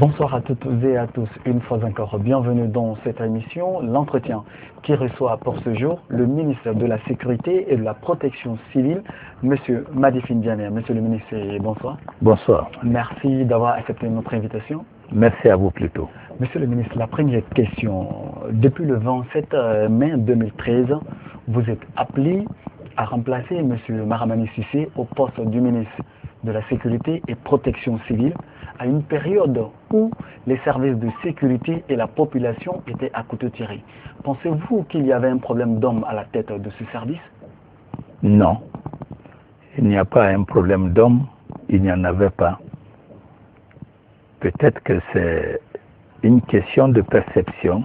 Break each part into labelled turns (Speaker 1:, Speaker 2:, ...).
Speaker 1: Bonsoir à toutes et à tous, une fois encore, bienvenue dans cette émission, l'entretien qui reçoit pour ce jour le ministre de la Sécurité et de la Protection civile, Monsieur Madifine Diané. Monsieur le ministre, bonsoir.
Speaker 2: Bonsoir.
Speaker 1: Merci d'avoir accepté notre invitation.
Speaker 2: Merci à vous plutôt.
Speaker 1: Monsieur le ministre, la première question. Depuis le 27 mai 2013, vous êtes appelé à remplacer Monsieur Maramani Cissé au poste du ministre de la Sécurité et Protection civile à une période où les services de sécurité et la population étaient à couteau tiré. Pensez-vous qu'il y avait un problème d'homme à la tête de ce service?
Speaker 2: Non. Il n'y a pas un problème d'homme, il n'y en avait pas. Peut-être que c'est une question de perception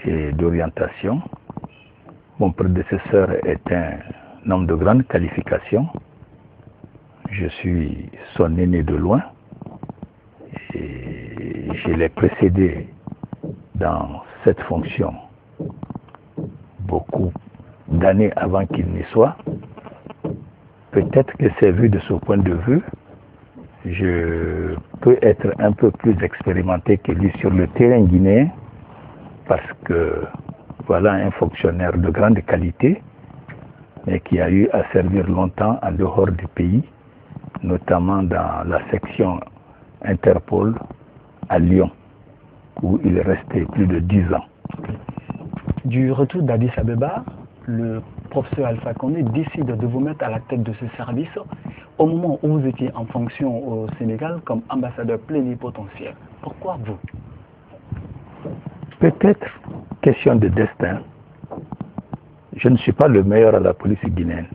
Speaker 2: et d'orientation. Mon prédécesseur est un homme de grande qualification. Je suis son aîné de loin. Et je l'ai précédé dans cette fonction beaucoup d'années avant qu'il n'y soit. Peut-être que c'est vu de ce point de vue, je peux être un peu plus expérimenté que lui sur le terrain guinéen parce que voilà un fonctionnaire de grande qualité mais qui a eu à servir longtemps en dehors du pays, notamment dans la section Interpol à Lyon, où il est resté plus de 10 ans.
Speaker 1: Du retour d'Addis Abeba, le professeur Alpha Condé décide de vous mettre à la tête de ce service au moment où vous étiez en fonction au Sénégal comme ambassadeur plénipotentiaire. Pourquoi vous?
Speaker 2: Peut-être question de destin. Je ne suis pas le meilleur à la police guinéenne.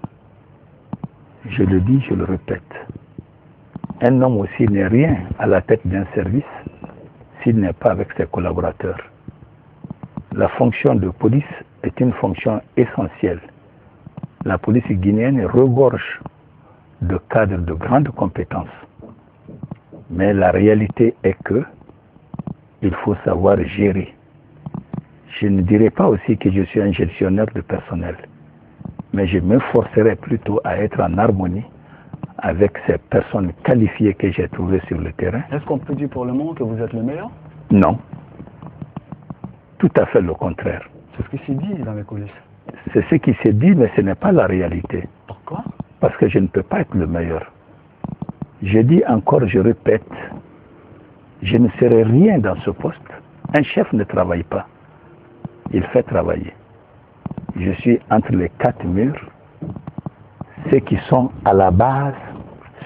Speaker 2: Je le dis, je le répète. Un homme aussi n'est rien à la tête d'un service s'il n'est pas avec ses collaborateurs. La fonction de police est une fonction essentielle. La police guinéenne regorge de cadres de grandes compétences. Mais la réalité est que il faut savoir gérer. Je ne dirais pas aussi que je suis un gestionnaire de personnel, mais je m'efforcerai plutôt à être en harmonie avec ces personnes qualifiées que j'ai trouvées sur le terrain.
Speaker 1: Est-ce qu'on peut dire pour le moment que vous êtes le meilleur?
Speaker 2: Non. Tout à fait le contraire.
Speaker 1: C'est ce qui s'est dit dans les coulisses.
Speaker 2: C'est ce qui s'est dit, mais ce n'est pas la réalité.
Speaker 1: Pourquoi?
Speaker 2: Parce que je ne peux pas être le meilleur. Je dis encore, je répète, je ne serai rien dans ce poste. Un chef ne travaille pas. Il fait travailler. Je suis entre les quatre murs. Ceux qui sont à la base,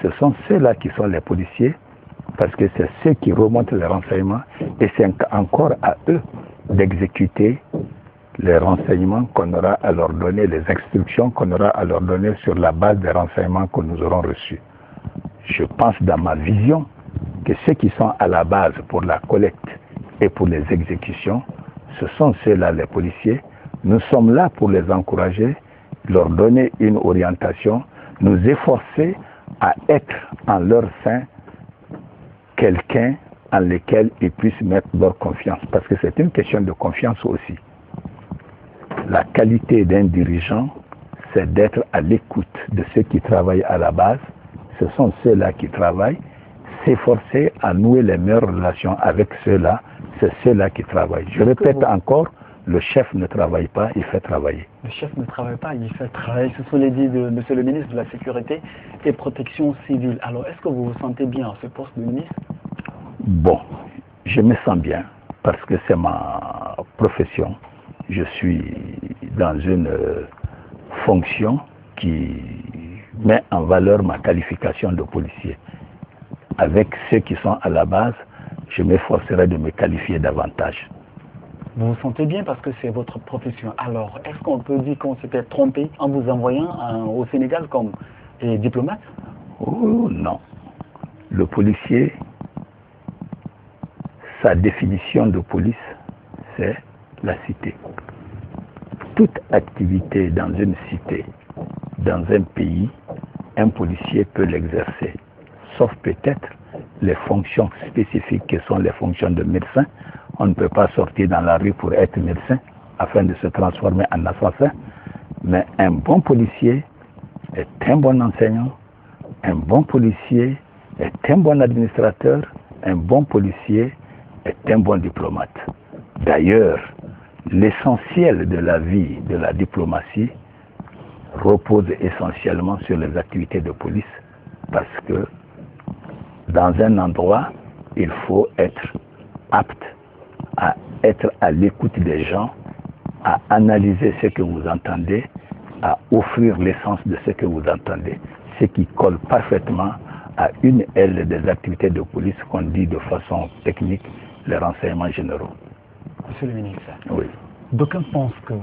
Speaker 2: ce sont ceux-là qui sont les policiers, parce que c'est ceux qui remontent les renseignements et c'est encore à eux d'exécuter les renseignements qu'on aura à leur donner, les instructions qu'on aura à leur donner sur la base des renseignements que nous aurons reçus. Je pense dans ma vision que ceux qui sont à la base pour la collecte et pour les exécutions, ce sont ceux-là les policiers. Nous sommes là pour les encourager, leur donner une orientation, nous efforcer à être en leur sein quelqu'un en lequel ils puissent mettre leur confiance. Parce que c'est une question de confiance aussi. La qualité d'un dirigeant, c'est d'être à l'écoute de ceux qui travaillent à la base. Ce sont ceux-là qui travaillent. S'efforcer à nouer les meilleures relations avec ceux-là, c'est ceux-là qui travaillent. Je répète encore, le chef ne travaille pas, il fait travailler.
Speaker 1: Le chef ne travaille pas, il fait travailler. Ce sont les dits de Monsieur le ministre de la Sécurité et Protection civile. Alors, est-ce que vous vous sentez bien à ce poste de ministre?
Speaker 2: Bon, je me sens bien parce que c'est ma profession. Je suis dans une fonction qui met en valeur ma qualification de policier. Avec ceux qui sont à la base, je m'efforcerai de me qualifier davantage.
Speaker 1: Vous vous sentez bien parce que c'est votre profession. Alors, est-ce qu'on peut dire qu'on s'était trompé en vous envoyant au Sénégal comme diplomate?
Speaker 2: Oh non. Le policier, sa définition de police, c'est la cité. toute activité dans une cité, dans un pays, un policier peut l'exercer, sauf peut-être les fonctions spécifiques qui sont les fonctions de médecin. On ne peut pas sortir dans la rue pour être médecin afin de se transformer en assassin, mais un bon policier est un bon enseignant, un bon policier est un bon administrateur, un bon policier est un bon diplomate. D'ailleurs, l'essentiel de la vie de la diplomatie repose essentiellement sur les activités de police, parce que dans un endroit, il faut être apte à être à l'écoute des gens, à analyser ce que vous entendez, à offrir l'essence de ce que vous entendez, ce qui colle parfaitement à une aile des activités de police qu'on dit de façon technique les renseignements généraux.
Speaker 1: Monsieur le ministre,
Speaker 2: oui.
Speaker 1: D'aucuns pensent que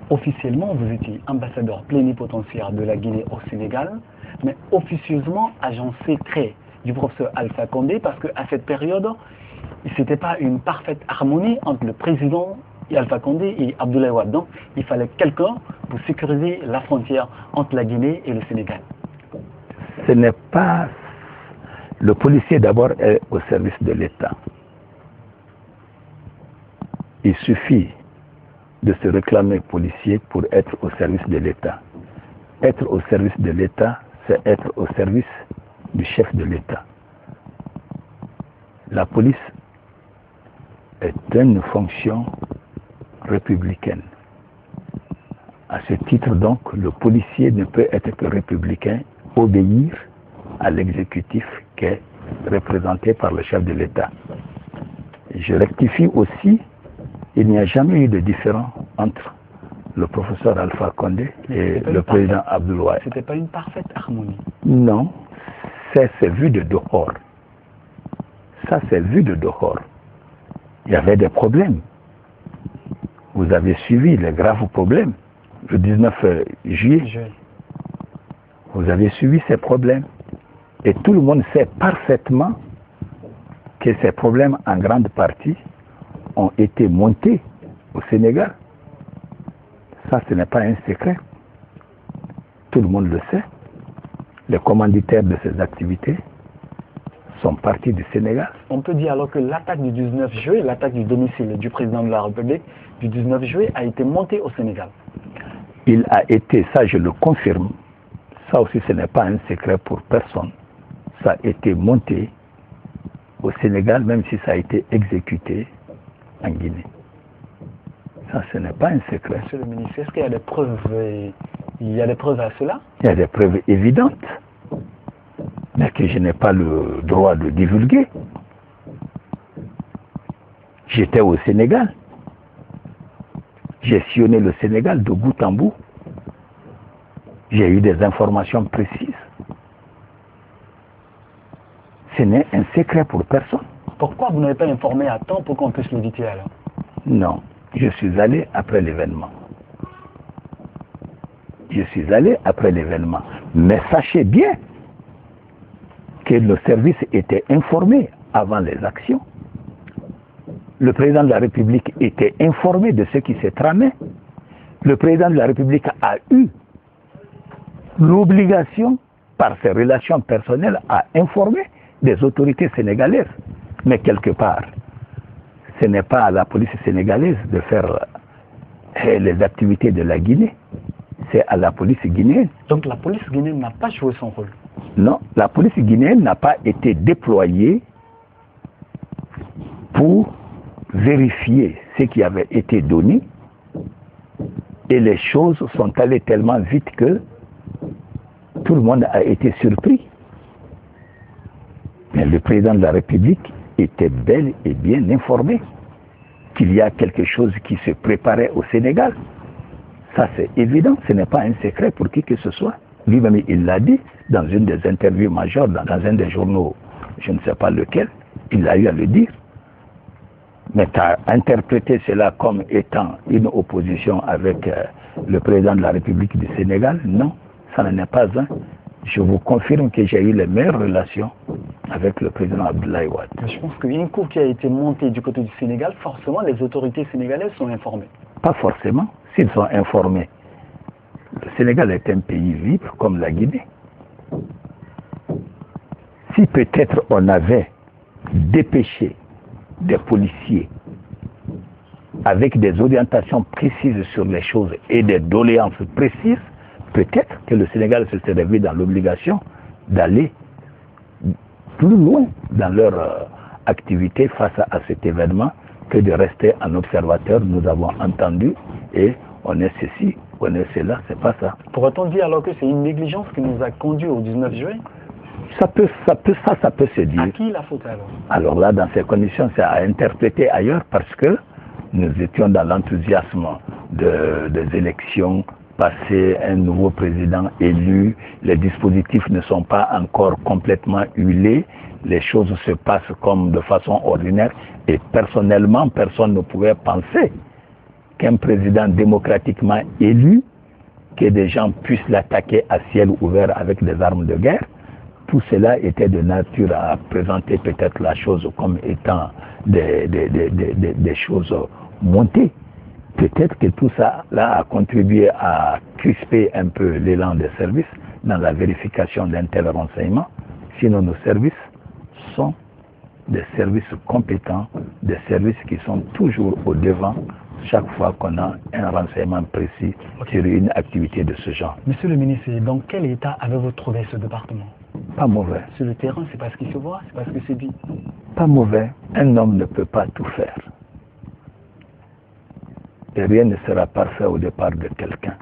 Speaker 1: officiellement vous étiez ambassadeur plénipotentiaire de la Guinée au Sénégal, mais officieusement agent secret du professeur Alpha Condé, parce qu'à cette période, ce n'était pas une parfaite harmonie entre le président Alpha Condé et Abdoulaye Wade. Donc, il fallait quelqu'un pour sécuriser la frontière entre la Guinée et le Sénégal.
Speaker 2: Ce n'est pas... Le policier d'abord est au service de l'État. Il suffit de se réclamer policier pour être au service de l'État. Être au service de l'État, c'est être au service du chef de l'État. La police est une fonction républicaine. À ce titre donc, le policier ne peut être que républicain, obéir à l'exécutif qui est représenté par le chef de l'État. Je rectifie aussi, il n'y a jamais eu de différend entre le professeur Alpha Condé et le président Abdoulaye Wade.
Speaker 1: Ce n'était pas une parfaite harmonie.
Speaker 2: Non, c'est vu de dehors. Ça, c'est vu de dehors. Il y avait des problèmes. Vous avez suivi les graves problèmes le 19 juillet. Vous avez suivi ces problèmes. Et tout le monde sait parfaitement que ces problèmes, en grande partie, ont été montés au Sénégal. Ça, ce n'est pas un secret. Tout le monde le sait. Les commanditaires de ces activités sont partis du Sénégal.
Speaker 1: On peut dire alors que l'attaque du 19 juillet, l'attaque du domicile du président de la République du 19 juillet a été montée au Sénégal.
Speaker 2: Il a été, ça je le confirme, ça aussi ce n'est pas un secret pour personne. Ça a été monté au Sénégal, même si ça a été exécuté en Guinée. Ça, ce n'est pas un secret.
Speaker 1: Monsieur le ministre, est-ce qu'il y a des preuves, à cela?
Speaker 2: Il y a des preuves évidentes, mais que je n'ai pas le droit de divulguer. J'étais au Sénégal. J'ai sillonné le Sénégal de bout en bout. J'ai eu des informations précises. Ce n'est un secret pour personne.
Speaker 1: Pourquoi vous n'avez pas informé à temps pour qu'on puisse l'éviter alors?
Speaker 2: Non, je suis allé après l'événement. Je suis allé après l'événement. Mais sachez bien que le service était informé avant les actions. Le président de la République était informé de ce qui s'est tramé. Le président de la République a eu l'obligation, par ses relations personnelles, à informer des autorités sénégalaises. Mais quelque part, ce n'est pas à la police sénégalaise de faire les activités de la Guinée. C'est à la police guinéenne.
Speaker 1: Donc la police guinéenne n'a pas joué son rôle?
Speaker 2: Non, la police guinéenne n'a pas été déployée pour vérifier ce qui avait été donné, et les choses sont allées tellement vite que tout le monde a été surpris. Mais le président de la République était bel et bien informé qu'il y a quelque chose qui se préparait au Sénégal. Ça, c'est évident, ce n'est pas un secret pour qui que ce soit. Lui-même, il l'a dit dans une des interviews majeures, dans un des journaux, je ne sais pas lequel, il a eu à le dire. Mais tu as interprété cela comme étant une opposition avec le président de la République du Sénégal? Non, ça n'en est pas un. Je vous confirme que j'ai eu les meilleures relations avec le président Abdoulaye Wade.
Speaker 1: Je pense qu'une cour qui a été montée du côté du Sénégal, forcément les autorités sénégalaises sont informées.
Speaker 2: Pas forcément. S'ils sont informés. Le Sénégal est un pays libre comme la Guinée. Si peut-être on avait dépêché des policiers avec des orientations précises sur les choses et des doléances précises, peut-être que le Sénégal se serait vu dans l'obligation d'aller plus loin dans leur activité face à cet événement que de rester en observateur. Nous avons entendu et on est ceci, on est cela, c'est pas ça.
Speaker 1: Pourrait-on dire alors que c'est une négligence qui nous a conduit au 19 juin?
Speaker 2: Ça peut se dire.
Speaker 1: À qui la faute alors?
Speaker 2: Alors là, dans ces conditions, c'est à interpréter ailleurs parce que nous étions dans l'enthousiasme des élections, passer un nouveau président élu, les dispositifs ne sont pas encore complètement huilés, les choses se passent comme de façon ordinaire et personnellement, personne ne pouvait penser qu'un président démocratiquement élu, que des gens puissent l'attaquer à ciel ouvert avec des armes de guerre. Tout cela était de nature à présenter peut-être la chose comme étant des choses montées. Peut-être que tout ça là a contribué à crisper un peu l'élan des services dans la vérification d'un tel renseignement. Sinon, nos services sont des services compétents, des services qui sont toujours au devant chaque fois qu'on a un renseignement précis sur une activité de ce genre.
Speaker 1: Monsieur le ministre, dans quel état avez-vous trouvé ce département?
Speaker 2: Pas mauvais.
Speaker 1: Sur le terrain, c'est parce qu'il se voit, c'est parce que c'est dit.
Speaker 2: Pas mauvais. Un homme ne peut pas tout faire. Et rien ne sera parfait au départ de quelqu'un.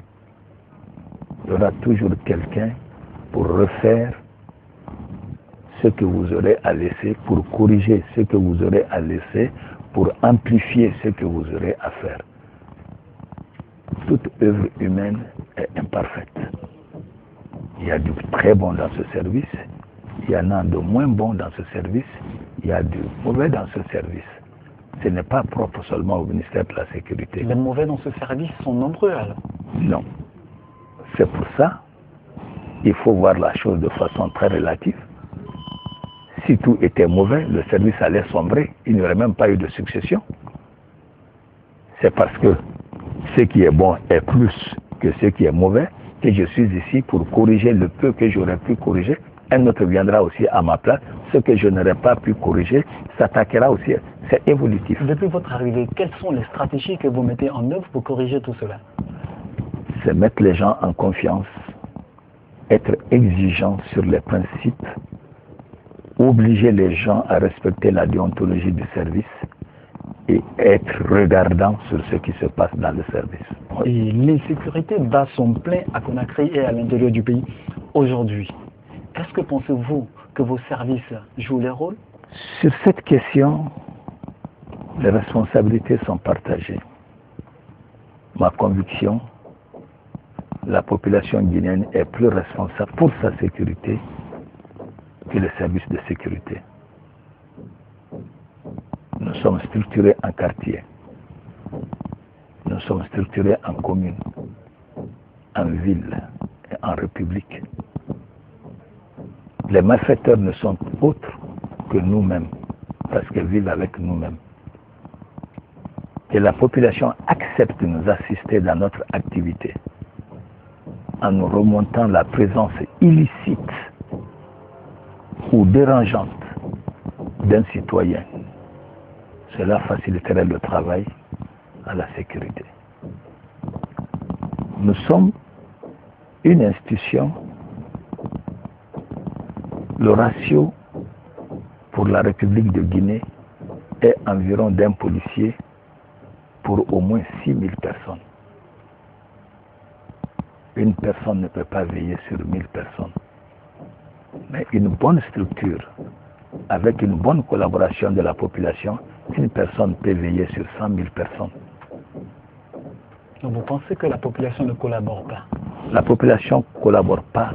Speaker 2: Il y aura toujours quelqu'un pour refaire ce que vous aurez à laisser, pour corriger ce que vous aurez à laisser, pour amplifier ce que vous aurez à faire. Toute œuvre humaine est imparfaite. Il y a du très bon dans ce service, il y en a de moins bon dans ce service, il y a du mauvais dans ce service. Ce n'est pas propre seulement au ministère de la Sécurité.
Speaker 1: Les mauvais dans ce service sont nombreux alors?
Speaker 2: Non. C'est pour ça qu'il faut voir la chose de façon très relative. Si tout était mauvais, le service allait sombrer. Il n'y aurait même pas eu de succession. C'est parce que ce qui est bon est plus que ce qui est mauvais que je suis ici pour corriger le peu que j'aurais pu corriger. Un autre viendra aussi à ma place. Ce que je n'aurais pas pu corriger s'attaquera aussi. C'est évolutif.
Speaker 1: Depuis votre arrivée, quelles sont les stratégies que vous mettez en œuvre pour corriger tout cela?
Speaker 2: C'est mettre les gens en confiance, être exigeant sur les principes, obliger les gens à respecter la déontologie du service et être regardant sur ce qui se passe dans le service.
Speaker 1: Et l'insécurité bat son plein à Conakry et à l'intérieur du pays aujourd'hui. Est-ce que pensez-vous que vos services jouent leur rôle?
Speaker 2: Sur cette question, les responsabilités sont partagées. Ma conviction, la population guinéenne est plus responsable pour sa sécurité que les services de sécurité. Nous sommes structurés en quartier. Nous sommes structurés en commune, en ville et en république. Les malfaiteurs ne sont autres que nous-mêmes, parce qu'ils vivent avec nous-mêmes. Et la population accepte de nous assister dans notre activité en nous remontant la présence illicite ou dérangeante d'un citoyen. Cela faciliterait le travail à la sécurité. Nous sommes une institution. Le ratio pour la République de Guinée est environ d'un policier pour au moins 6000 personnes. Une personne ne peut pas veiller sur 1000 personnes. Mais une bonne structure, avec une bonne collaboration de la population, une personne peut veiller sur 100 000 personnes.
Speaker 1: Donc vous pensez que la population ne collabore pas?
Speaker 2: La population ne collabore pas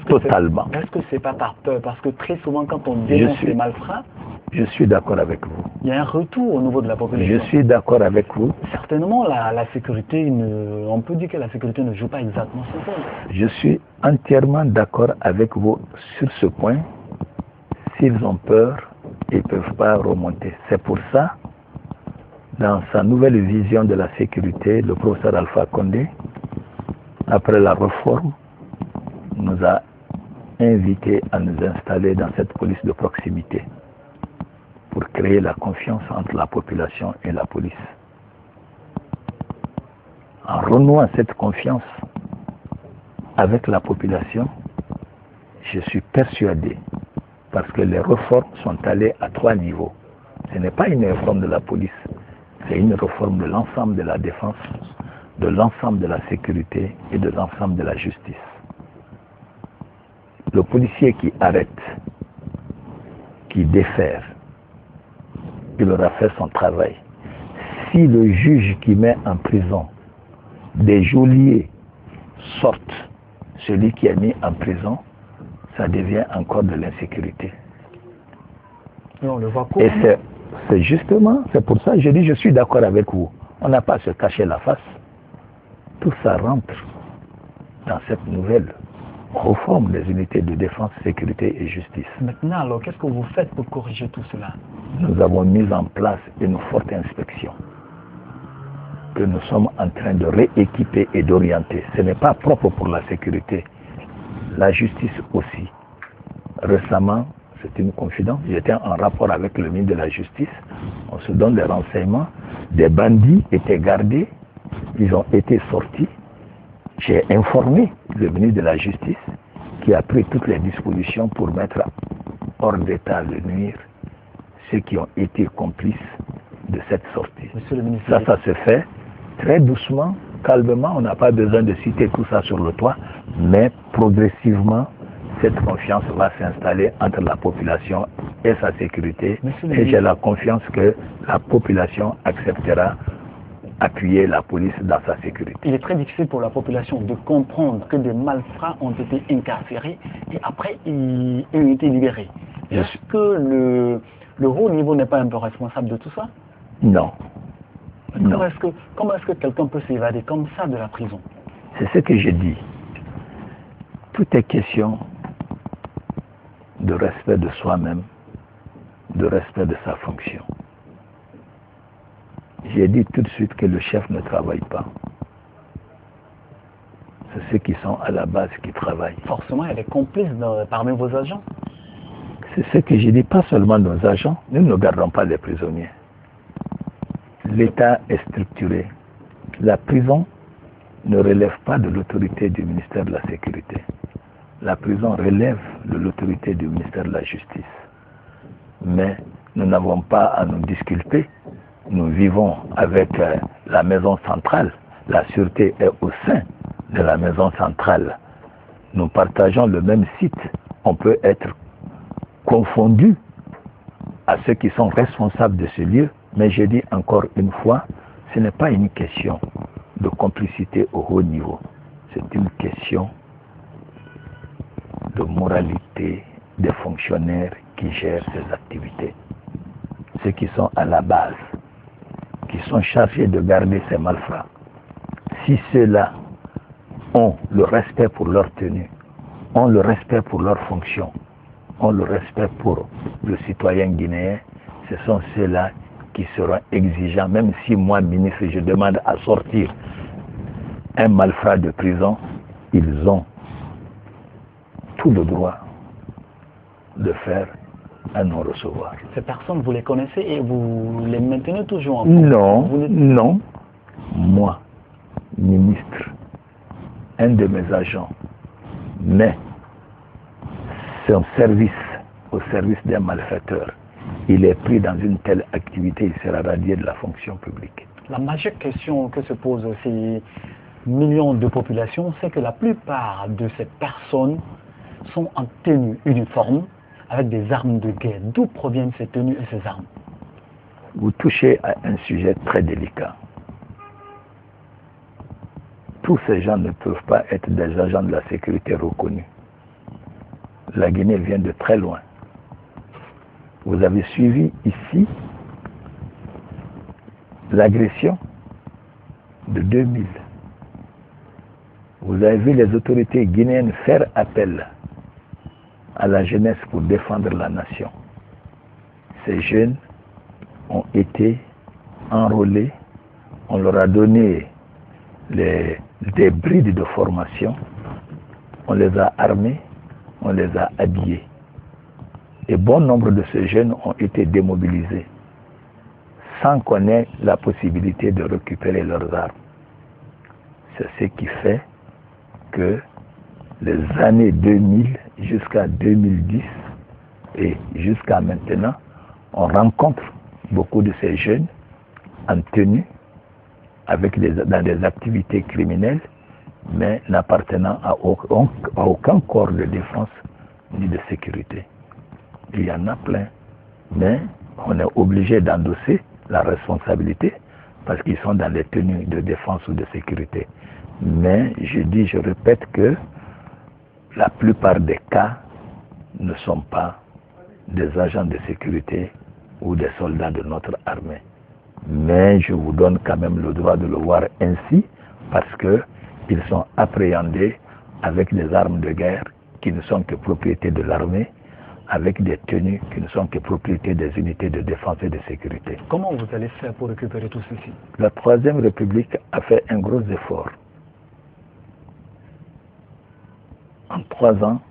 Speaker 2: totalement.
Speaker 1: Est-ce que c'est pas par peur? Parce que très souvent, quand on dénonce les malfrats,
Speaker 2: je suis d'accord avec vous.
Speaker 1: Il y a un retour au niveau de la population.
Speaker 2: Je suis d'accord avec vous.
Speaker 1: Certainement, la sécurité, on peut dire que la sécurité ne joue pas exactement son rôle.
Speaker 2: Je suis entièrement d'accord avec vous sur ce point. S'ils ont peur, ils ne peuvent pas remonter. C'est pour ça Dans sa nouvelle vision de la sécurité, le professeur Alpha Condé, après la réforme, nous a invités à nous installer dans cette police de proximité pour créer la confiance entre la population et la police. En renouant cette confiance avec la population, je suis persuadé, parce que les réformes sont allées à 3 niveaux. Ce n'est pas une réforme de la police, c'est une réforme de l'ensemble de la défense, de l'ensemble de la sécurité et de l'ensemble de la justice. Le policier qui arrête, qui défère, il aura fait son travail. Si le juge qui met en prison des geôliers sortent celui qui est mis en prison, ça devient encore de l'insécurité.
Speaker 1: On le voit
Speaker 2: Et c'est justement, c'est pour ça que je dis, je suis d'accord avec vous. On n'a pas à se cacher la face. Tout ça rentre dans cette nouvelle réforme des unités de défense, sécurité et justice.
Speaker 1: Maintenant, alors, qu'est-ce que vous faites pour corriger tout cela?
Speaker 2: Nous avons mis en place une forte inspection que nous sommes en train de rééquiper et d'orienter. Ce n'est pas propre pour la sécurité. La justice aussi. Récemment, c'est une confidence, j'étais en rapport avec le ministre de la Justice, on se donne des renseignements, des bandits étaient gardés, ils ont été sortis. J'ai informé le ministre de la Justice qui a pris toutes les dispositions pour mettre hors d'état de nuire ceux qui ont été complices de cette sortie.
Speaker 1: Monsieur le ministre,
Speaker 2: Ça se fait très doucement, calmement, on n'a pas besoin de citer tout ça sur le toit, mais progressivement, cette confiance va s'installer entre la population et sa sécurité. Et j'ai la confiance que la population acceptera appuyer la police dans sa sécurité.
Speaker 1: Il est très difficile pour la population de comprendre que des malfrats ont été incarcérés et après ils ont été libérés. Est-ce que le haut niveau n'est pas un peu responsable de tout ça?
Speaker 2: Non.
Speaker 1: Comment est-ce que quelqu'un peut s'évader comme ça de la prison?
Speaker 2: C'est ce que je dis. Tout est question de respect de soi-même, de respect de sa fonction. J'ai dit tout de suite que le chef ne travaille pas. C'est ceux qui sont à la base qui travaillent.
Speaker 1: Forcément, il y a des complices parmi vos agents.
Speaker 2: C'est ce que j'ai dit, pas seulement nos agents, nous ne gardons pas les prisonniers. L'État est structuré. La prison ne relève pas de l'autorité du ministère de la Sécurité. La prison relève de l'autorité du ministère de la Justice. Mais nous n'avons pas à nous disculper. Nous vivons avec la maison centrale. La sûreté est au sein de la maison centrale. Nous partageons le même site. On peut être confondu à ceux qui sont responsables de ce lieu. Mais je dis encore une fois, ce n'est pas une question de complicité au haut niveau. C'est une question de moralité des fonctionnaires qui gèrent ces activités. Ceux qui sont à la base, qui sont chargés de garder ces malfrats. Si ceux-là ont le respect pour leur tenue, ont le respect pour leur fonction, ont le respect pour le citoyen guinéen, ce sont ceux-là qui seront exigeants, même si moi, ministre, je demande à sortir un malfrat de prison, ils ont tout le droit de faire un non-recevoir.
Speaker 1: Ces personnes, vous les connaissez et vous les maintenez toujours en
Speaker 2: Non, non. Moi, ministre, un de mes agents, mais son service au service d'un malfaiteur, il est pris dans une telle activité, il sera radié de la fonction publique.
Speaker 1: La majeure question que se posent ces millions de populations, c'est que la plupart de ces personnes sont en tenue uniforme avec des armes de guerre. D'où proviennent ces tenues et ces armes?
Speaker 2: Vous touchez à un sujet très délicat. Tous ces gens ne peuvent pas être des agents de la sécurité reconnus. La Guinée vient de très loin. Vous avez suivi ici l'agression de 2000. Vous avez vu les autorités guinéennes faire appel à la jeunesse pour défendre la nation. Ces jeunes ont été enrôlés, on leur a donné des brides de formation, on les a armés, on les a habillés. Et bon nombre de ces jeunes ont été démobilisés sans qu'on ait la possibilité de récupérer leurs armes. C'est ce qui fait que les années 2000 jusqu'à 2010 et jusqu'à maintenant, on rencontre beaucoup de ces jeunes en tenue dans des activités criminelles, mais n'appartenant à aucun corps de défense ni de sécurité. Il y en a plein, mais on est obligé d'endosser la responsabilité parce qu'ils sont dans les tenues de défense ou de sécurité. Mais je répète que la plupart des cas ne sont pas des agents de sécurité ou des soldats de notre armée. Mais je vous donne quand même le droit de le voir ainsi parce qu'ils sont appréhendés avec des armes de guerre qui ne sont que propriété de l'armée, avec des tenues qui ne sont que propriété des unités de défense et de sécurité.
Speaker 1: Comment vous allez faire pour récupérer tout ceci?
Speaker 2: La Troisième République a fait un gros effort. En 3 ans,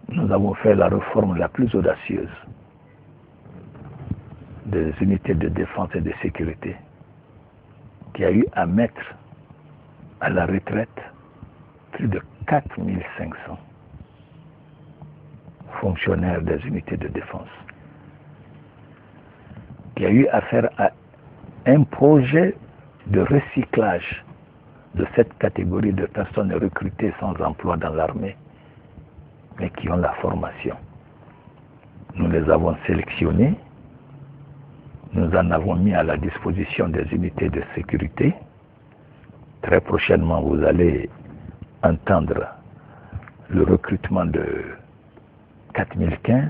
Speaker 2: nous avons fait la réforme la plus audacieuse des unités de défense et de sécurité, qui a eu à mettre à la retraite plus de 4500 fonctionnaires des unités de défense, qui a eu à faire à un projet de recyclage de cette catégorie de personnes recrutées sans emploi dans l'armée, mais qui ont la formation. Nous les avons sélectionnés, nous en avons mis à la disposition des unités de sécurité. Très prochainement, vous allez entendre le recrutement de 4015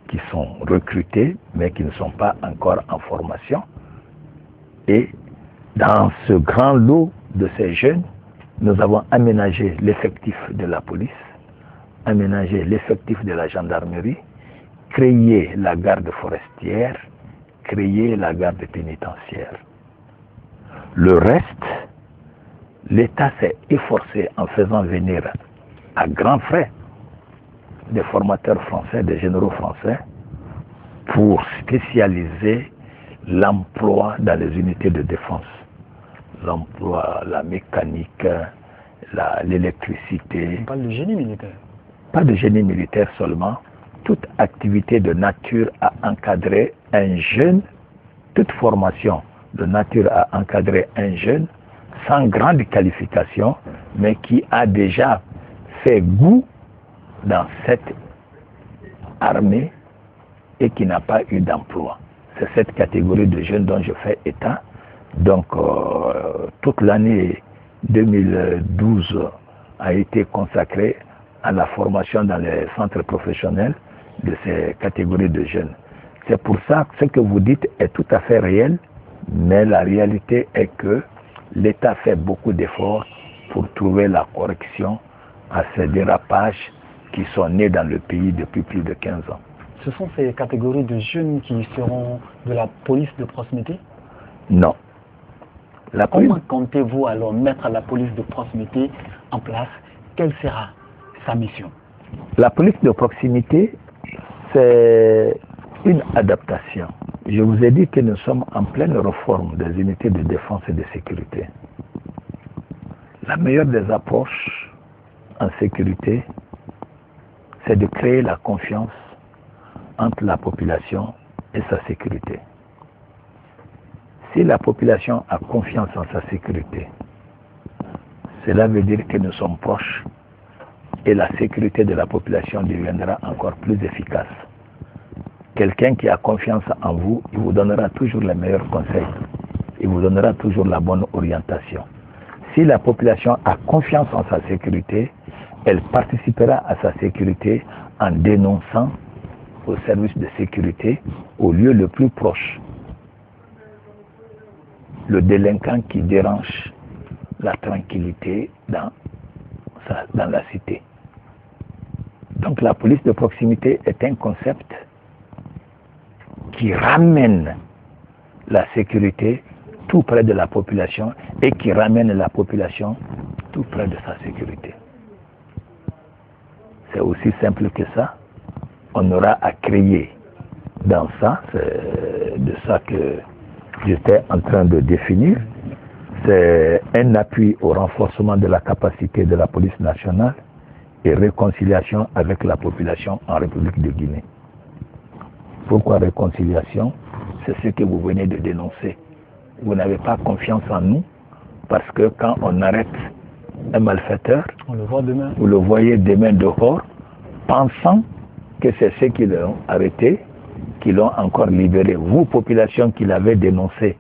Speaker 2: qui sont recrutés, mais qui ne sont pas encore en formation. Et dans ce grand lot de ces jeunes, nous avons aménagé l'effectif de la police, aménagé l'effectif de la gendarmerie, créé la garde forestière, créé la garde pénitentiaire. Le reste, l'État s'est efforcé en faisant venir à grands frais des formateurs français, des généraux français, pour spécialiser l'emploi dans les unités de défense. L'emploi, la mécanique, l'électricité.
Speaker 1: On parle de génie militaire.
Speaker 2: Pas de génie militaire seulement, toute activité de nature à encadrer un jeune, toute formation de nature à encadrer un jeune sans grande qualification, mais qui a déjà fait goût dans cette armée et qui n'a pas eu d'emploi. C'est cette catégorie de jeunes dont je fais état. Donc, toute l'année 2012 a été consacrée à la formation dans les centres professionnels de ces catégories de jeunes. C'est pour ça que ce que vous dites est tout à fait réel, mais la réalité est que l'État fait beaucoup d'efforts pour trouver la correction à ces dérapages qui sont nés dans le pays depuis plus de 15 ans.
Speaker 1: Ce sont ces catégories de jeunes qui seront de la police de proximité?
Speaker 2: Non.
Speaker 1: Comment comptez-vous alors mettre la police de proximité en place? Quelle sera sa mission?
Speaker 2: La police de proximité, c'est une adaptation. Je vous ai dit que nous sommes en pleine réforme des unités de défense et de sécurité. La meilleure des approches en sécurité, c'est de créer la confiance entre la population et sa sécurité. Si la population a confiance en sa sécurité, cela veut dire que nous sommes proches et la sécurité de la population deviendra encore plus efficace. Quelqu'un qui a confiance en vous, il vous donnera toujours les meilleurs conseils, il vous donnera toujours la bonne orientation. Si la population a confiance en sa sécurité, elle participera à sa sécurité en dénonçant au service de sécurité au lieu le plus proche le délinquant qui dérange la tranquillité dans la cité. Donc la police de proximité est un concept qui ramène la sécurité tout près de la population et qui ramène la population tout près de sa sécurité. C'est aussi simple que ça. On aura à créer dans ça, c'est de ça que j'étais en train de définir, c'est un appui au renforcement de la capacité de la police nationale et réconciliation avec la population en République de Guinée. Pourquoi réconciliation? C'est ce que vous venez de dénoncer. Vous n'avez pas confiance en nous parce que quand on arrête un malfaiteur,
Speaker 1: on le voit demain.
Speaker 2: Vous le voyez demain dehors, pensant que c'est ceux qui l'ont arrêté, qui l'ont encore libéré. Vous, population qui l'avez dénoncé,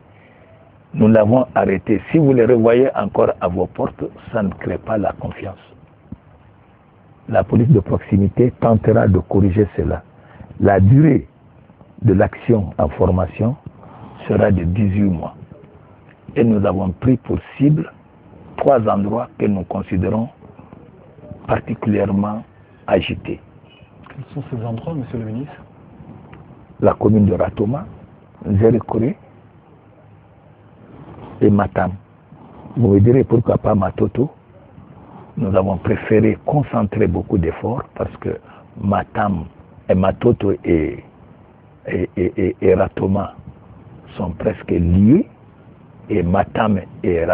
Speaker 2: nous l'avons arrêté. Si vous le revoyez encore à vos portes, ça ne crée pas la confiance. La police de proximité tentera de corriger cela. La durée de l'action en formation sera de 18 mois. Et nous avons pris pour cible 3 endroits que nous considérons particulièrement agités.
Speaker 1: Quels sont ces endroits, monsieur le ministre?
Speaker 2: La commune de Ratoma, Zérékoré et Matam. Vous me direz pourquoi pas Matoto. Nous avons préféré concentrer beaucoup d'efforts parce que Matam et Matoto et Ratoma sont presque liés et Matam et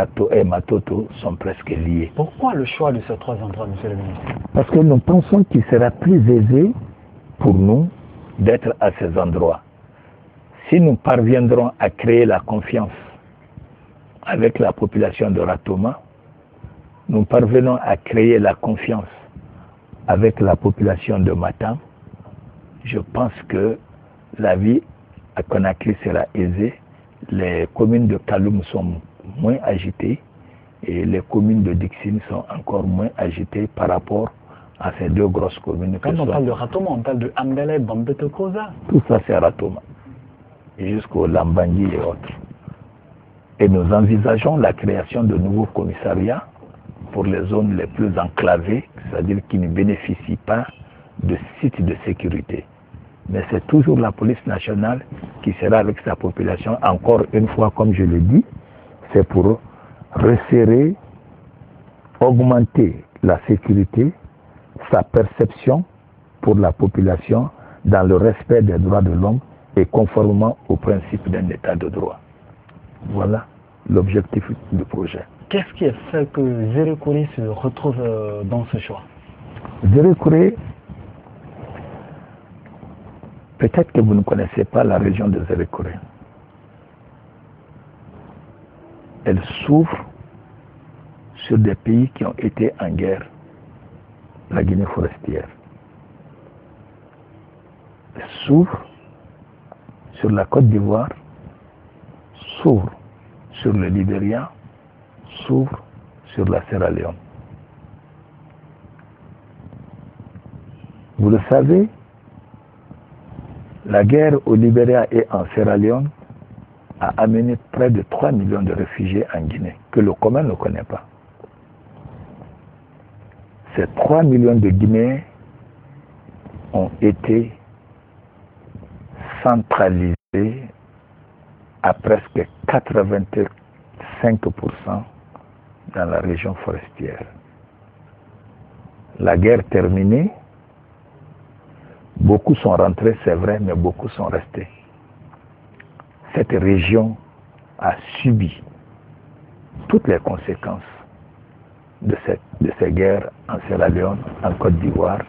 Speaker 2: Matoto sont presque liés.
Speaker 1: Pourquoi le choix de ces 3 endroits, monsieur le ministre?
Speaker 2: Parce que nous pensons qu'il sera plus aisé pour nous d'être à ces endroits. Si nous parviendrons à créer la confiance avec la population de Ratoma, nous parvenons à créer la confiance avec la population de Matam, je pense que la vie à Conakry sera aisée. Les communes de Kaloum sont moins agitées et les communes de Dixine sont encore moins agitées par rapport à ces 2 grosses communes.
Speaker 1: Quand on parle de Ratoma, on parle de Ambele, Bambeto, Koza.
Speaker 2: Tout ça c'est Ratoma, jusqu'au Lambangi et autres. Et nous envisageons la création de nouveaux commissariats pour les zones les plus enclavées, c'est-à-dire qui ne bénéficient pas de sites de sécurité. Mais c'est toujours la police nationale qui sera avec sa population, encore une fois, comme je l'ai dit, c'est pour resserrer, augmenter la sécurité, sa perception pour la population dans le respect des droits de l'homme et conformément au principe d'un état de droit. Voilà l'objectif du projet.
Speaker 1: Qu'est-ce qui a fait que Zérékoré se retrouve dans ce choix?
Speaker 2: Zérékoré, peut-être que vous ne connaissez pas la région de Zérékoré. Elle s'ouvre sur des pays qui ont été en guerre, la Guinée forestière. Elle s'ouvre sur la Côte d'Ivoire, s'ouvre sur le Libéria, s'ouvre sur la Sierra Leone. Vous le savez, la guerre au Libéria et en Sierra Leone a amené près de 3 millions de réfugiés en Guinée, que le commun ne connaît pas. Ces 3 millions de Guinéens ont été centralisés à presque 85% dans la région forestière. La guerre terminée, beaucoup sont rentrés, c'est vrai, mais beaucoup sont restés. Cette région a subi toutes les conséquences de ces guerres en Sierra Leone, en Côte d'Ivoire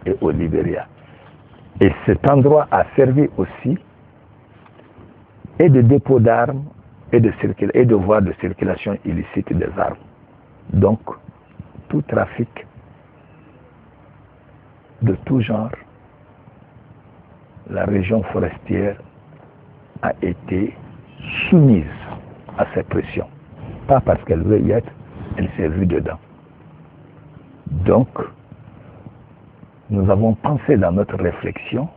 Speaker 2: et au Libéria. Et cet endroit a servi aussi et de dépôt d'armes et de voies de circulation illicite des armes. Donc, tout trafic de tout genre, la région forestière a été soumise à ces pressions. Pas parce qu'elle veut y être, elle s'est vue dedans. Donc, nous avons pensé dans notre réflexion,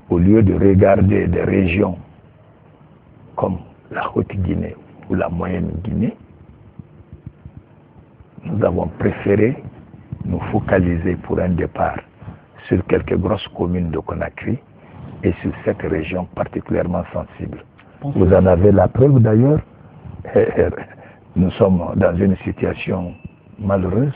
Speaker 2: au lieu de regarder des régions comme la Haute-Guinée ou la Moyenne-Guinée, nous avons préféré nous focaliser pour un départ sur quelques grosses communes de Conakry et sur cette région particulièrement sensible. Vous en avez la preuve d'ailleurs. Nous sommes dans une situation malheureuse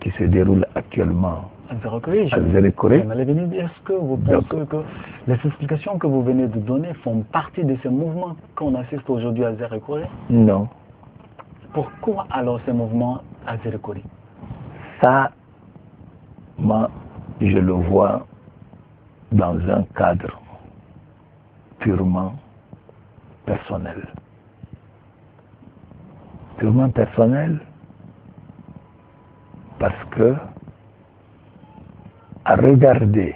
Speaker 2: qui se déroule actuellement à Zérekoré.
Speaker 1: Est-ce que vous pensez que les explications que vous venez de donner font partie de ce mouvement qu'on assiste aujourd'hui à Zérekoré?
Speaker 2: Non.
Speaker 1: Pourquoi alors ce mouvement à Zérekoré?
Speaker 2: Ça, moi, je le vois dans un cadre purement personnel. Purement personnel parce que à regarder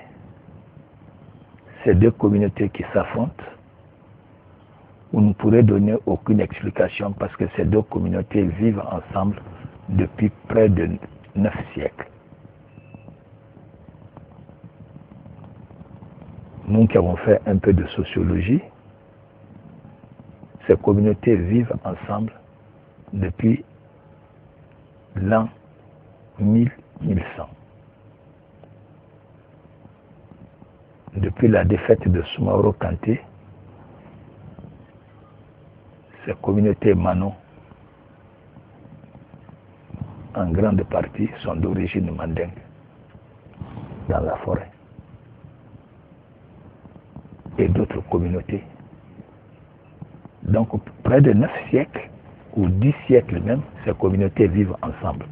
Speaker 2: ces deux communautés qui s'affrontent, on ne pourrait donner aucune explication parce que ces deux communautés vivent ensemble depuis près de 9 siècles. Nous qui avons fait un peu de sociologie, ces communautés vivent ensemble depuis l'an 1100. Depuis la défaite de Soumaoro Kanté, ces communautés Mano, en grande partie, sont d'origine mandingue, dans la forêt. Et d'autres communautés. Donc, près de 9 siècles, ou 10 siècles même, ces communautés vivent ensemble,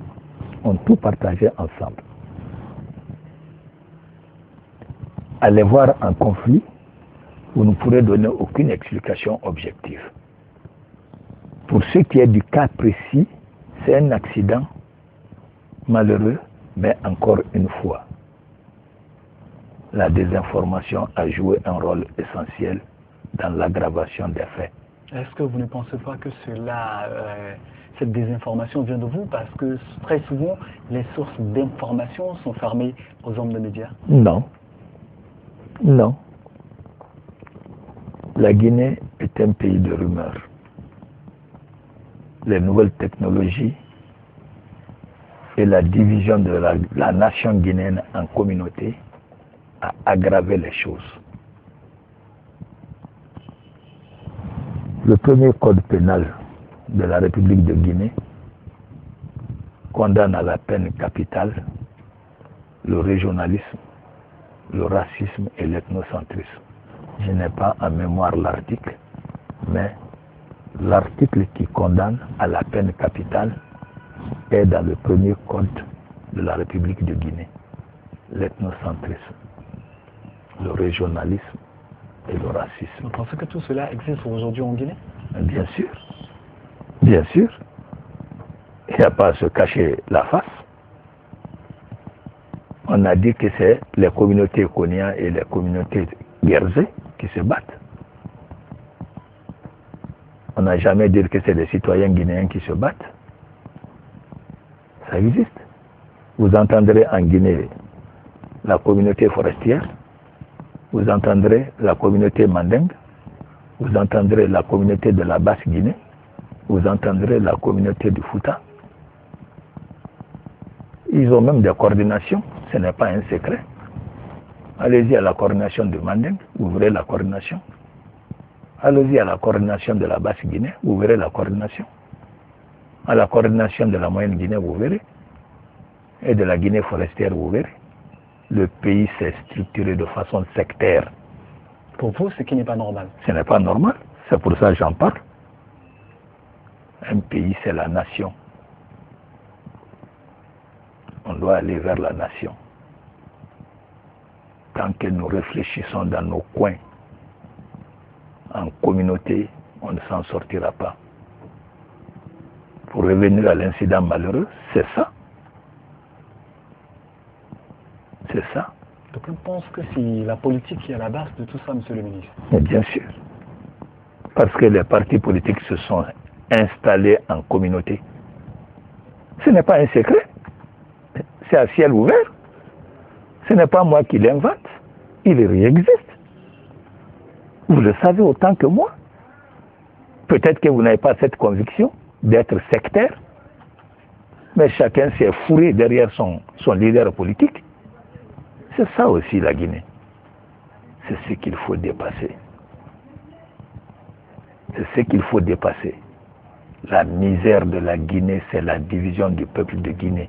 Speaker 2: ont tout partagé ensemble. À les voir en conflit, vous ne pourrez donner aucune explication objective. Pour ce qui est du cas précis, c'est un accident malheureux, mais encore une fois, la désinformation a joué un rôle essentiel dans l'aggravation des faits.
Speaker 1: Est-ce que vous ne pensez pas que cette désinformation vient de vous? Parce que très souvent, les sources d'information sont fermées aux hommes de médias.
Speaker 2: Non. Non. La Guinée est un pays de rumeurs. Les nouvelles technologies et la division de la nation guinéenne en communautés a aggravé les choses. Le premier code pénal de la République de Guinée condamne à la peine capitale le régionalisme, le racisme et l'ethnocentrisme. Je n'ai pas en mémoire l'article, mais l'article qui condamne à la peine capitale est dans le premier code de la République de Guinée. L'ethnocentrisme, le régionalisme et le racisme.
Speaker 1: Vous pensez que tout cela existe aujourd'hui en Guinée?
Speaker 2: Bien sûr. Bien sûr. Il n'y a pas à se cacher la face. On a dit que c'est les communautés Konya et les communautés Guerzé qui se battent. On n'a jamais dit que c'est les citoyens guinéens qui se battent. Ça existe. Vous entendrez en Guinée la communauté forestière, vous entendrez la communauté mandingue, vous entendrez la communauté de la Basse-Guinée, vous entendrez la communauté du Fouta. Ils ont même des coordinations, ce n'est pas un secret. Allez-y à la coordination du Mandingue, vous verrez la coordination. Allez-y à la coordination de la Basse-Guinée, vous verrez la coordination. À la coordination de la Moyenne-Guinée, vous verrez. Et de la Guinée forestière, vous verrez. Le pays s'est structuré de façon sectaire.
Speaker 1: Pour vous, ce qui n'est pas normal.
Speaker 2: Ce n'est pas normal, c'est pour ça que j'en parle. Un pays, c'est la nation. On doit aller vers la nation. Tant que nous réfléchissons dans nos coins, en communauté, on ne s'en sortira pas. Pour revenir à l'incident malheureux, c'est ça. C'est ça.
Speaker 1: Donc on pense que c'est la politique qui est à la base de tout ça, monsieur le ministre.
Speaker 2: Mais bien sûr. Parce que les partis politiques se sont installés en communauté. Ce n'est pas un secret. C'est à ciel ouvert. Ce n'est pas moi qui l'invente. Il existe. Vous le savez autant que moi. Peut-être que vous n'avez pas cette conviction d'être sectaire, mais chacun s'est fourré derrière son leader politique. C'est ça aussi la Guinée. C'est ce qu'il faut dépasser. C'est ce qu'il faut dépasser. La misère de la Guinée, c'est la division du peuple de Guinée.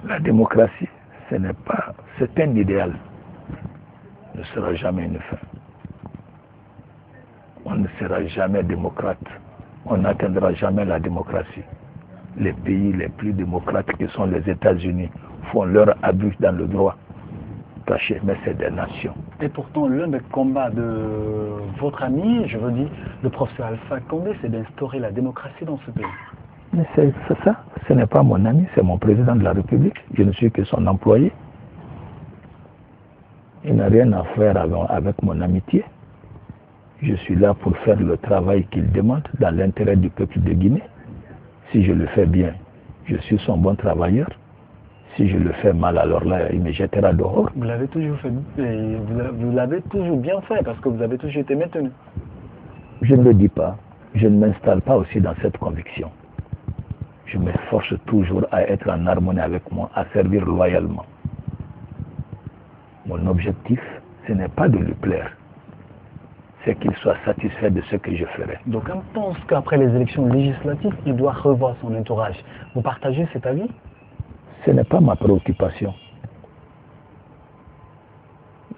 Speaker 2: La démocratie, ce n'est pas, c'est un idéal. Ne sera jamais une fin. On ne sera jamais démocrate. On n'atteindra jamais la démocratie. Les pays les plus démocrates qui sont les États-Unis font leur abus dans le droit. Caché, mais c'est des nations.
Speaker 1: Et pourtant, l'un des combats de votre ami, je veux dire, le professeur Alpha Condé, c'est d'instaurer la démocratie dans ce pays.
Speaker 2: Mais c'est ça, ce n'est pas mon ami, c'est mon président de la République. Je ne suis que son employé. Il n'a rien à faire avec mon amitié. Je suis là pour faire le travail qu'il demande dans l'intérêt du peuple de Guinée. Si je le fais bien, je suis son bon travailleur. Si je le fais mal, alors là, il me jettera dehors.
Speaker 1: Vous l'avez toujours fait, vous l'avez toujours bien fait parce que vous avez toujours été maintenu.
Speaker 2: Je ne le dis pas. Je ne m'installe pas aussi dans cette conviction. Je m'efforce toujours à être en harmonie avec moi, à servir loyalement. Mon objectif, ce n'est pas de lui plaire. C'est qu'il soit satisfait de ce que je ferai.
Speaker 1: Donc on pense qu'après les élections législatives, il doit revoir son entourage. Vous partagez cet avis?
Speaker 2: Ce n'est pas ma préoccupation.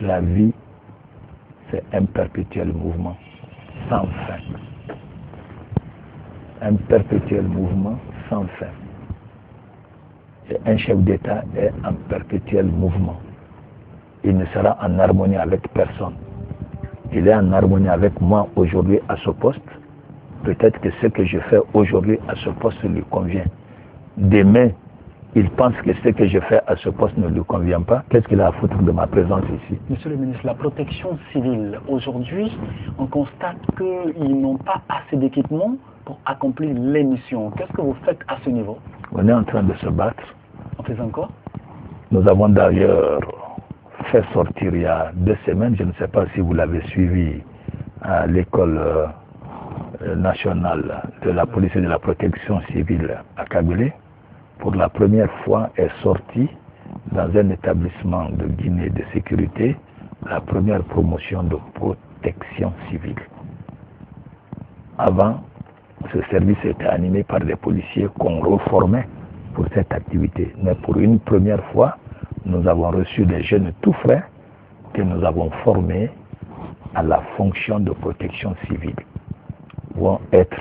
Speaker 2: La vie, c'est un perpétuel mouvement, sans fin. Un perpétuel mouvement sans fin. Et un chef d'État est en perpétuel mouvement. Il ne sera en harmonie avec personne. Il est en harmonie avec moi aujourd'hui à ce poste. Peut-être que ce que je fais aujourd'hui à ce poste lui convient. Demain, il pense que ce que je fais à ce poste ne lui convient pas. Qu'est-ce qu'il a à foutre de ma présence ici?
Speaker 1: Monsieur le ministre, la protection civile, aujourd'hui, on constate qu'ils n'ont pas assez d'équipement pour accomplir les missions. Qu'est-ce que vous faites à ce niveau?
Speaker 2: On est en train de se battre.
Speaker 1: On fait encore?
Speaker 2: Nous avons d'ailleurs fait sortir il y a 2 semaines, je ne sais pas si vous l'avez suivi, à l'école nationale de la police et de la protection civile à Kabylie. Pour la première fois est sortie dans un établissement de Guinée de sécurité la première promotion de protection civile. Avant, ce service était animé par des policiers qu'on reformait pour cette activité. Mais pour une première fois, nous avons reçu des jeunes tout frais que nous avons formés à la fonction de protection civile. Vont être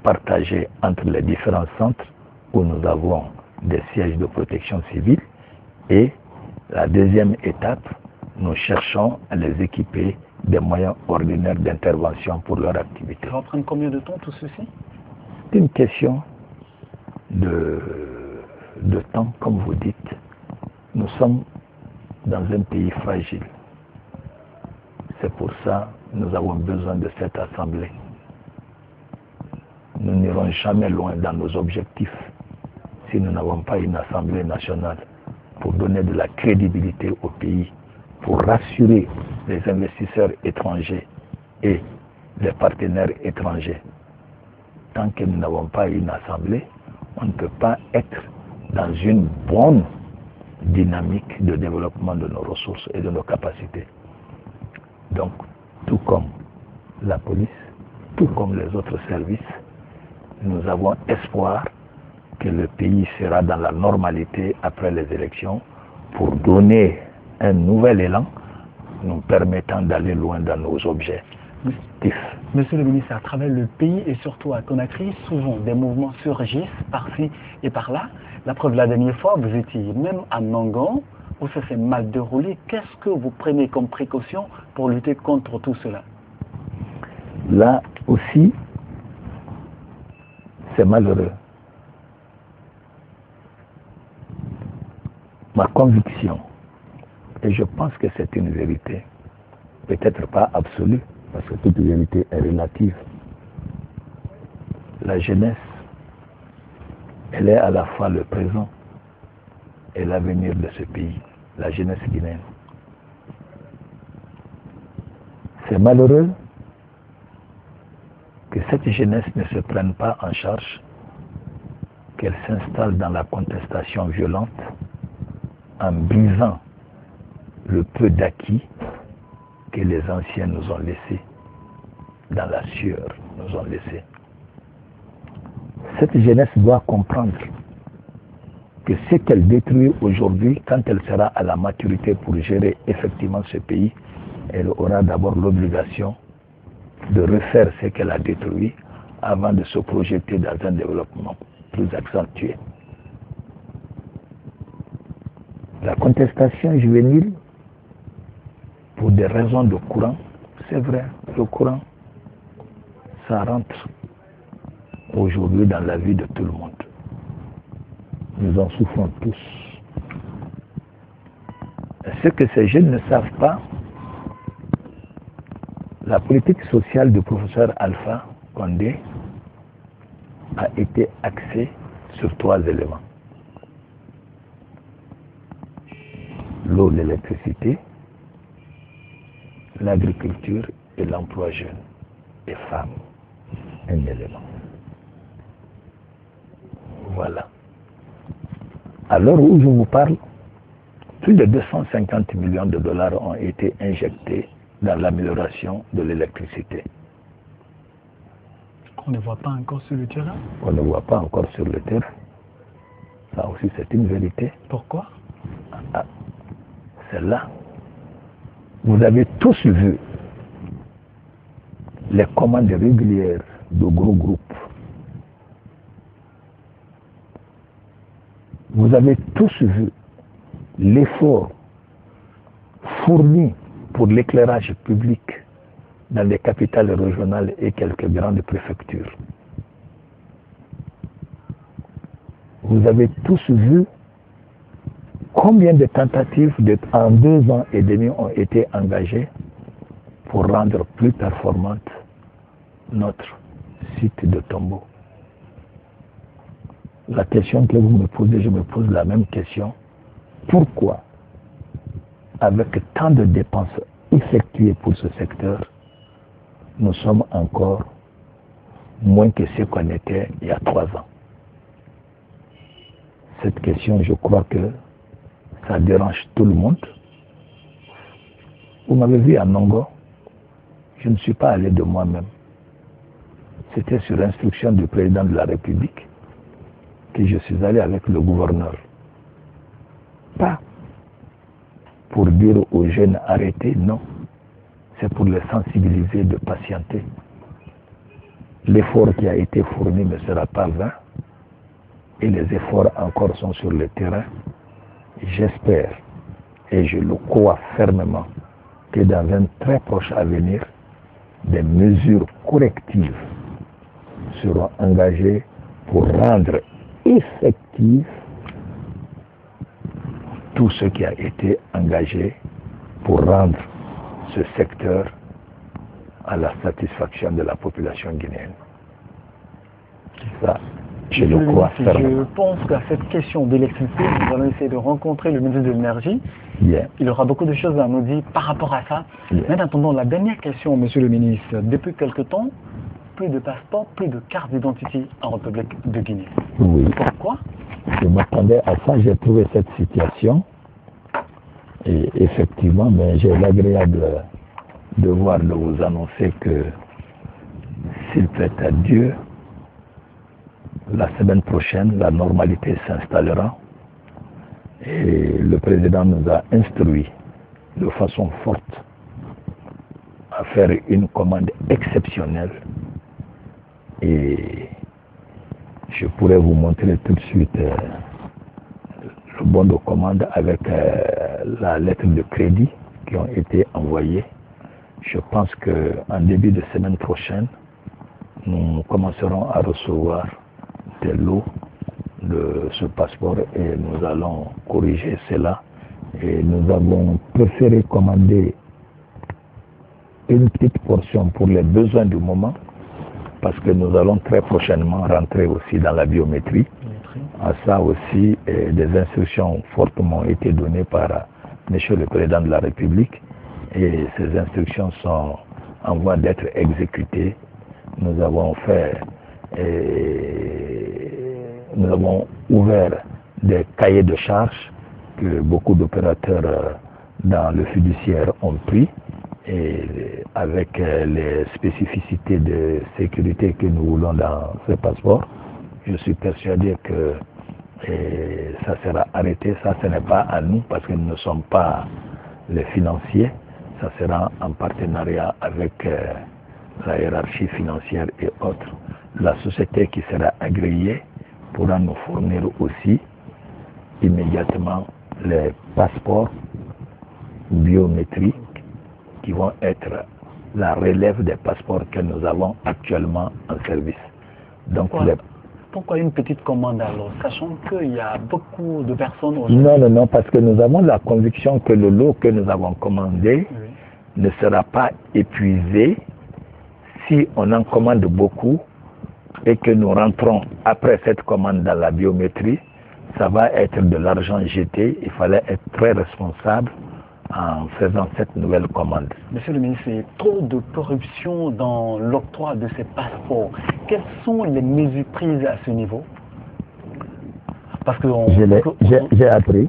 Speaker 2: partagés entre les différents centres où nous avons des sièges de protection civile. Et la deuxième étape, nous cherchons à les équiper des moyens ordinaires d'intervention pour leur activité.
Speaker 1: Ça va prendre combien de temps tout ceci?
Speaker 2: C'est une question de temps, comme vous dites. Nous sommes dans un pays fragile. C'est pour ça que nous avons besoin de cette assemblée. Nous n'irons jamais loin dans nos objectifs si nous n'avons pas une assemblée nationale pour donner de la crédibilité au pays, pour rassurer les investisseurs étrangers et les partenaires étrangers. Tant que nous n'avons pas une assemblée, on ne peut pas être dans une bonne dynamique de développement de nos ressources et de nos capacités. Donc, tout comme la police, tout comme les autres services, nous avons espoir que le pays sera dans la normalité après les élections pour donner un nouvel élan nous permettant d'aller loin dans nos objectifs.
Speaker 1: Monsieur le ministre, à travers le pays et surtout à Conakry, souvent des mouvements surgissent par-ci et par-là. La preuve, la dernière fois, vous étiez même à Nangon, où ça s'est mal déroulé. Qu'est-ce que vous prenez comme précaution pour lutter contre tout cela?
Speaker 2: Là aussi, c'est malheureux. Ma conviction, et je pense que c'est une vérité, peut-être pas absolue, parce que toute vérité est relative. La jeunesse, elle est à la fois le présent et l'avenir de ce pays, la jeunesse guinéenne. C'est malheureux que cette jeunesse ne se prenne pas en charge, qu'elle s'installe dans la contestation violente en brisant le peu d'acquis que les anciens nous ont laissés, dans la sueur, nous ont laissés. Cette jeunesse doit comprendre que ce qu'elle détruit aujourd'hui, quand elle sera à la maturité pour gérer effectivement ce pays, elle aura d'abord l'obligation de refaire ce qu'elle a détruit avant de se projeter dans un développement plus accentué. La contestation juvénile, pour des raisons de courant, c'est vrai, le courant, ça rentre aujourd'hui dans la vie de tout le monde. Nous en souffrons tous. Et ce que ces jeunes ne savent pas, la politique sociale du professeur Alpha Condé a été axée sur 3 éléments. L'eau, l'électricité, l'agriculture et l'emploi jeune et femmes. Un élément. Voilà. À l'heure où je vous parle, plus de 250 millions de dollars ont été injectés dans l'amélioration de l'électricité.
Speaker 1: On ne voit pas encore sur le terrain?
Speaker 2: On ne voit pas encore sur le terrain. Ça aussi, c'est une vérité.
Speaker 1: Pourquoi?
Speaker 2: C'est là. Vous avez tous vu les commandes régulières de gros groupes. Vous avez tous vu l'effort fourni pour l'éclairage public dans les capitales régionales et quelques grandes préfectures. Vous avez tous vu combien de tentatives en 2 ans et demi ont été engagées pour rendre plus performante notre site de Tombo. La question que vous me posez, je me pose la même question. Pourquoi, avec tant de dépenses effectuées pour ce secteur, nous sommes encore moins que ce qu'on était il y a 3 ans? Cette question, je crois que ça dérange tout le monde. Vous m'avez vu à Nongo, je ne suis pas allé de moi-même. C'était sur instruction du président de la République que je suis allé avec le gouverneur. Pas pour dire aux jeunes arrêtez, non. C'est pour les sensibiliser de patienter. L'effort qui a été fourni ne sera pas vain et les efforts encore sont sur le terrain. J'espère et je le crois fermement que dans un très proche avenir, des mesures correctives seront engagées pour rendre effectif tout ce qui a été engagé pour rendre ce secteur à la satisfaction de la population guinéenne. Ça, je le crois fermement.
Speaker 1: Je pense qu'à cette question d'électricité, nous allons essayer de rencontrer le ministre de l'Énergie.
Speaker 2: Yeah.
Speaker 1: Il aura beaucoup de choses à nous dire par rapport à ça.
Speaker 2: Yeah.
Speaker 1: Mais en attendant, la dernière question, monsieur le ministre. Depuis quelque temps, plus de passeports, plus de cartes d'identité en République de Guinée.
Speaker 2: Oui.
Speaker 1: Pourquoi?
Speaker 2: Je m'attendais à ça, j'ai trouvé cette situation. Et effectivement, mais j'ai l'agréable devoir de vous annoncer que s'il plaît à Dieu, la semaine prochaine, la normalité s'installera et le président nous a instruit de façon forte à faire une commande exceptionnelle et je pourrais vous montrer tout de suite le bon de commande avec la lettre de crédit qui ont été envoyées. Je pense qu'en début de semaine prochaine, nous commencerons à recevoir des lots de ce passeport et nous allons corriger cela. Et nous avons préféré commander une petite portion pour les besoins du moment parce que nous allons très prochainement rentrer aussi dans la biométrie. À ça aussi, des instructions fortement ont été données par Monsieur le Président de la République et ces instructions sont en voie d'être exécutées. Nous avons nous avons ouvert des cahiers de charges que beaucoup d'opérateurs dans le fiduciaire ont pris et avec les spécificités de sécurité que nous voulons dans ce passeport, je suis persuadé que ça sera arrêté. Ça, ce n'est pas à nous parce que nous ne sommes pas les financiers. Ça sera en partenariat avec la hiérarchie financière et autres. La société qui sera agréée pourra nous fournir aussi immédiatement les passeports biométriques qui vont être la relève des passeports que nous avons actuellement en service. Donc,
Speaker 1: pourquoi une petite commande alors, sachant qu'il y a beaucoup de personnes aujourd'hui?
Speaker 2: Non, parce que nous avons la conviction que le lot que nous avons commandé ne sera pas épuisé si on en commande beaucoup et que nous rentrons après cette commande dans la biométrie. Ça va être de l'argent jeté. Il fallait être très responsable en faisant cette nouvelle commande.
Speaker 1: Monsieur le ministre, il y a trop de corruption dans l'octroi de ces passeports. Quelles sont les mesures prises à ce niveau? Parce que
Speaker 2: j'ai appris.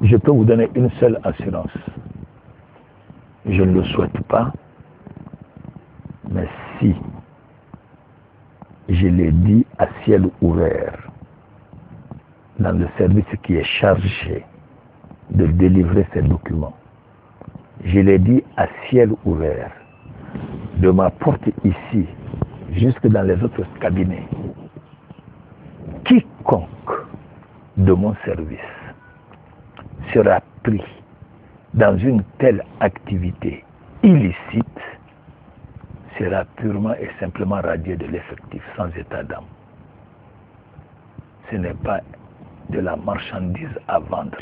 Speaker 2: Je peux vous donner une seule assurance. Je ne le souhaite pas, mais si je l'ai dit à ciel ouvert dans le service qui est chargé de délivrer ces documents. Je l'ai dit à ciel ouvert, de ma porte ici, jusque dans les autres cabinets. Quiconque de mon service sera pris dans une telle activité illicite sera purement et simplement radié de l'effectif, sans état d'âme. Ce n'est pas de la marchandise à vendre.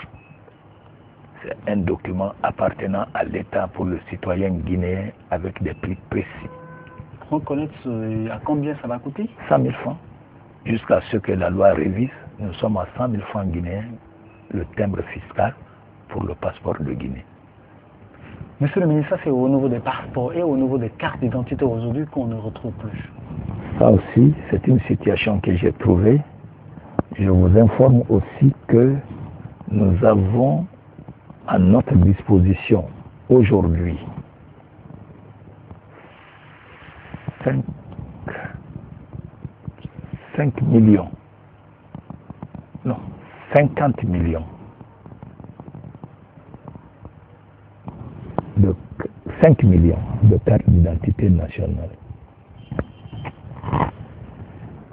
Speaker 2: C'est un document appartenant à l'État pour le citoyen guinéen avec des prix précis.
Speaker 1: On connaît à combien ça va coûter?
Speaker 2: 100 000 francs. Jusqu'à ce que la loi révise, nous sommes à 100 000 francs guinéens, le timbre fiscal pour le passeport de Guinée.
Speaker 1: Monsieur le ministre, ça c'est au niveau des passeports et au niveau des cartes d'identité aujourd'hui qu'on ne retrouve plus.
Speaker 2: Ça aussi, c'est une situation que j'ai trouvée. Je vous informe aussi que nous avons à notre disposition aujourd'hui 5 millions, non, 50 millions de 5 millions de cartes d'identité nationale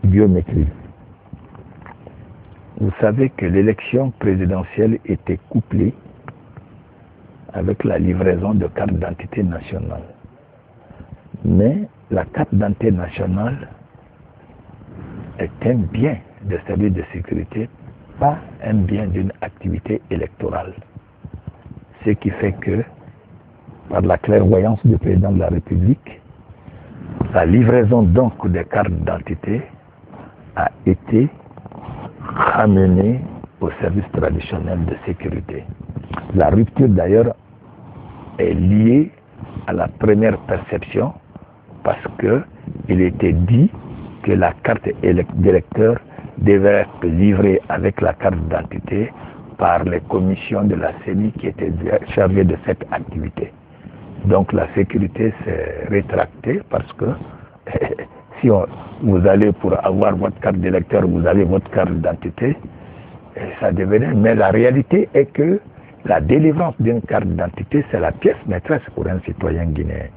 Speaker 2: biométriques. Vous savez que l'élection présidentielle était couplée avec la livraison de cartes d'identité nationale. Mais la carte d'identité nationale est un bien de service de sécurité, pas un bien d'une activité électorale. Ce qui fait que, par la clairvoyance du président de la République, la livraison donc des cartes d'identité a été ramenée au service traditionnel de sécurité. La rupture d'ailleurs est liée à la première perception parce qu'il était dit que la carte d'électeur devait être livrée avec la carte d'identité par les commissions de la CENI qui étaient chargées de cette activité. Donc la sécurité s'est rétractée parce que si vous allez pour avoir votre carte d'électeur, vous avez votre carte d'identité, ça devenait. Mais la réalité est que la délivrance d'une carte d'identité, c'est la pièce maîtresse pour un citoyen guinéen.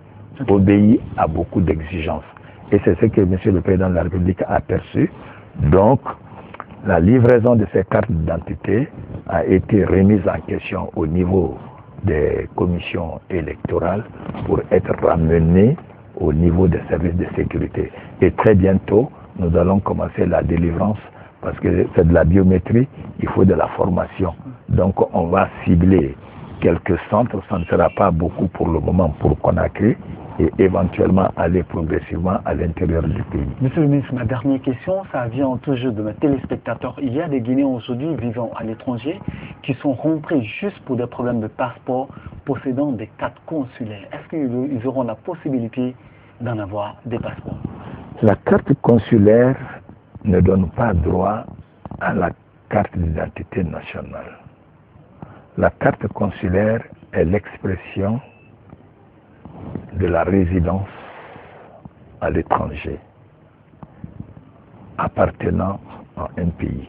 Speaker 2: Obéit à beaucoup d'exigences. Et c'est ce que M. le Président de la République a perçu. Donc, la livraison de ces cartes d'identité a été remise en question au niveau des commissions électorales pour être ramenée au niveau des services de sécurité. Et très bientôt, nous allons commencer la délivrance parce que c'est de la biométrie, il faut de la formation. Donc on va cibler quelques centres, ça ne sera pas beaucoup pour le moment pour Conakry et éventuellement aller progressivement à l'intérieur du pays.
Speaker 1: Monsieur le ministre, ma dernière question, ça vient toujours de mes téléspectateurs. Il y a des Guinéens aujourd'hui vivant à l'étranger qui sont rentrés juste pour des problèmes de passeport, possédant des cartes consulaires. Est-ce qu'ils auront la possibilité d'en avoir des passeports?
Speaker 2: La carte consulaire ne donne pas droit à la carte d'identité nationale. La carte consulaire est l'expression de la résidence à l'étranger appartenant à un pays.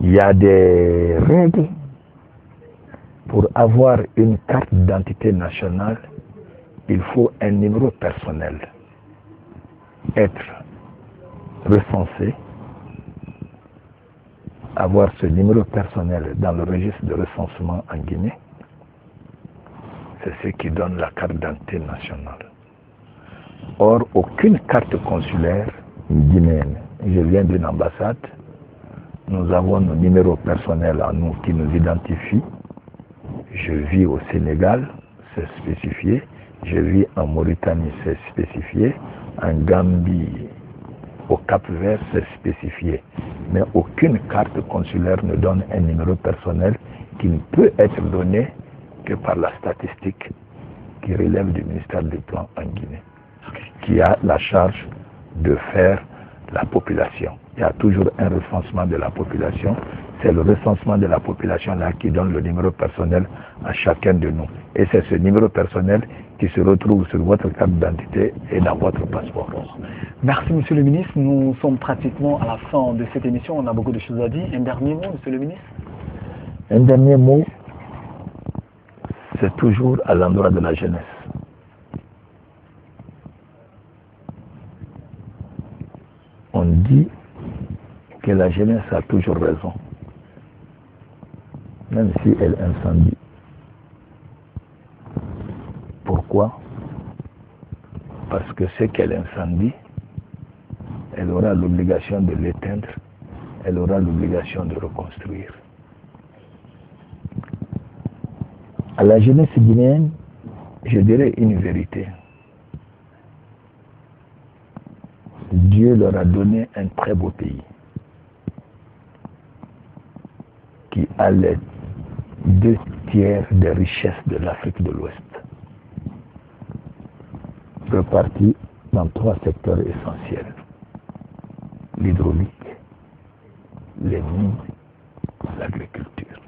Speaker 2: Il y a des règles pour avoir une carte d'identité nationale. Il faut un numéro personnel, être recensé, avoir ce numéro personnel dans le registre de recensement en Guinée. C'est ce qui donne la carte d'identité nationale. Or, aucune carte consulaire guinéenne, je viens d'une ambassade, nous avons nos numéros personnels à nous qui nous identifient. Je vis au Sénégal, c'est spécifié. Je vis en Mauritanie, c'est spécifié. En Gambie, au Cap-Vert, c'est spécifié. Mais aucune carte consulaire ne donne un numéro personnel qui ne peut être donné que par la statistique qui relève du ministère du Plan en Guinée, qui a la charge de faire la population. Il y a toujours un recensement de la population. C'est le recensement de la population là qui donne le numéro personnel à chacun de nous. Et c'est ce numéro personnel qui se retrouve sur votre carte d'identité et dans votre passeport.
Speaker 1: Merci, Monsieur le ministre. Nous sommes pratiquement à la fin de cette émission. On a beaucoup de choses à dire. Un dernier mot, Monsieur le ministre?
Speaker 2: Un dernier mot, c'est toujours à l'endroit de la jeunesse. On dit que la jeunesse a toujours raison, même si elle incendie. Pourquoi? Parce que ce qu'elle incendie, elle aura l'obligation de l'éteindre, elle aura l'obligation de reconstruire. À la jeunesse guinéenne, je dirais une vérité. Dieu leur a donné un très beau pays qui a les 2/3 des richesses de l'Afrique de l'Ouest, repartis dans 3 secteurs essentiels: l'hydraulique, les mines, l'agriculture.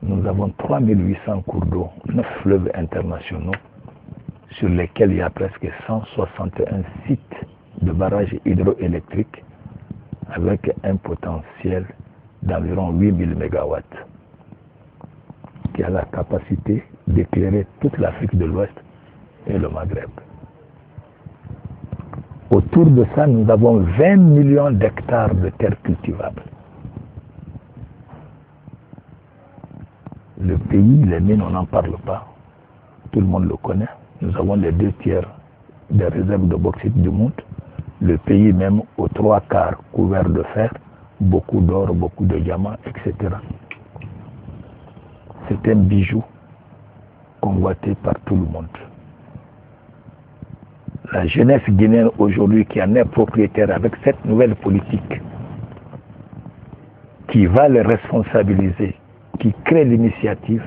Speaker 2: Nous avons 3800 cours d'eau, 9 fleuves internationaux, sur lesquels il y a presque 161 sites de barrages hydroélectriques avec un potentiel d'environ 8000 MW, qui a la capacité d'éclairer toute l'Afrique de l'Ouest et le Maghreb. Autour de ça, nous avons 20 millions d'hectares de terres cultivables. Le pays, les mines, on n'en parle pas. Tout le monde le connaît. Nous avons les 2/3 des réserves de bauxite du monde. Le pays même aux 3/4 couvert de fer, beaucoup d'or, beaucoup de diamants, etc. C'est un bijou convoité par tout le monde. La jeunesse guinéenne aujourd'hui qui en est propriétaire avec cette nouvelle politique, qui va les responsabiliser, qui crée l'initiative,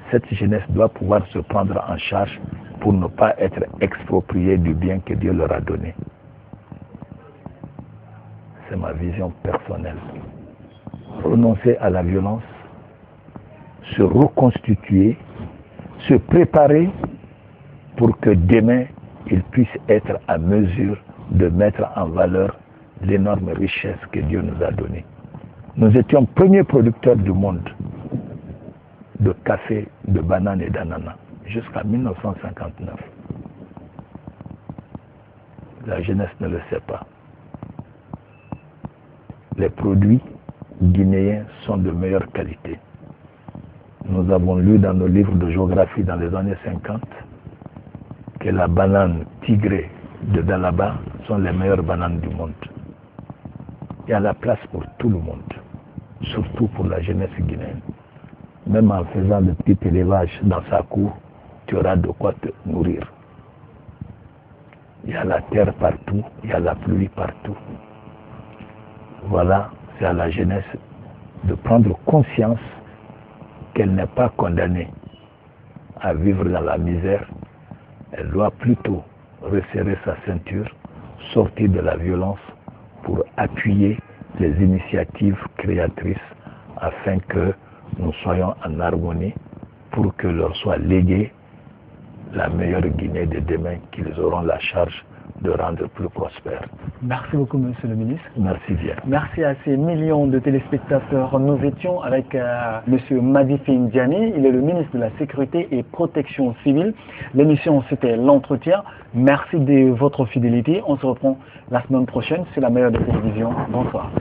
Speaker 2: cette jeunesse doit pouvoir se prendre en charge pour ne pas être expropriée du bien que Dieu leur a donné. C'est ma vision personnelle. Renoncer à la violence, se reconstituer, se préparer pour que demain, ils puissent être à mesure de mettre en valeur l'énorme richesse que Dieu nous a donnée. Nous étions premiers producteurs du monde de café, de bananes et d'ananas jusqu'à 1959. La jeunesse ne le sait pas. Les produits guinéens sont de meilleure qualité. Nous avons lu dans nos livres de géographie dans les années 50 que la banane tigrée de Dalaba sont les meilleures bananes du monde. Il y a la place pour tout le monde, surtout pour la jeunesse guinéenne. Même en faisant de petits élevages dans sa cour, tu auras de quoi te nourrir. Il y a la terre partout, il y a la pluie partout. Voilà, c'est à la jeunesse de prendre conscience qu'elle n'est pas condamnée à vivre dans la misère. Elle doit plutôt resserrer sa ceinture, sortir de la violence pour appuyer les initiatives créatrices afin que nous soyons en harmonie pour que leur soit léguée la meilleure Guinée de demain qu'ils auront la charge de rendre plus prospère.
Speaker 1: Merci beaucoup, monsieur le ministre.
Speaker 2: Merci bien.
Speaker 1: Merci à ces millions de téléspectateurs. Nous étions avec monsieur Madi Ndiané. Il est le ministre de la Sécurité et Protection civile. L'émission, c'était l'entretien. Merci de votre fidélité. On se reprend la semaine prochaine sur la meilleure des télévisions. Bonsoir.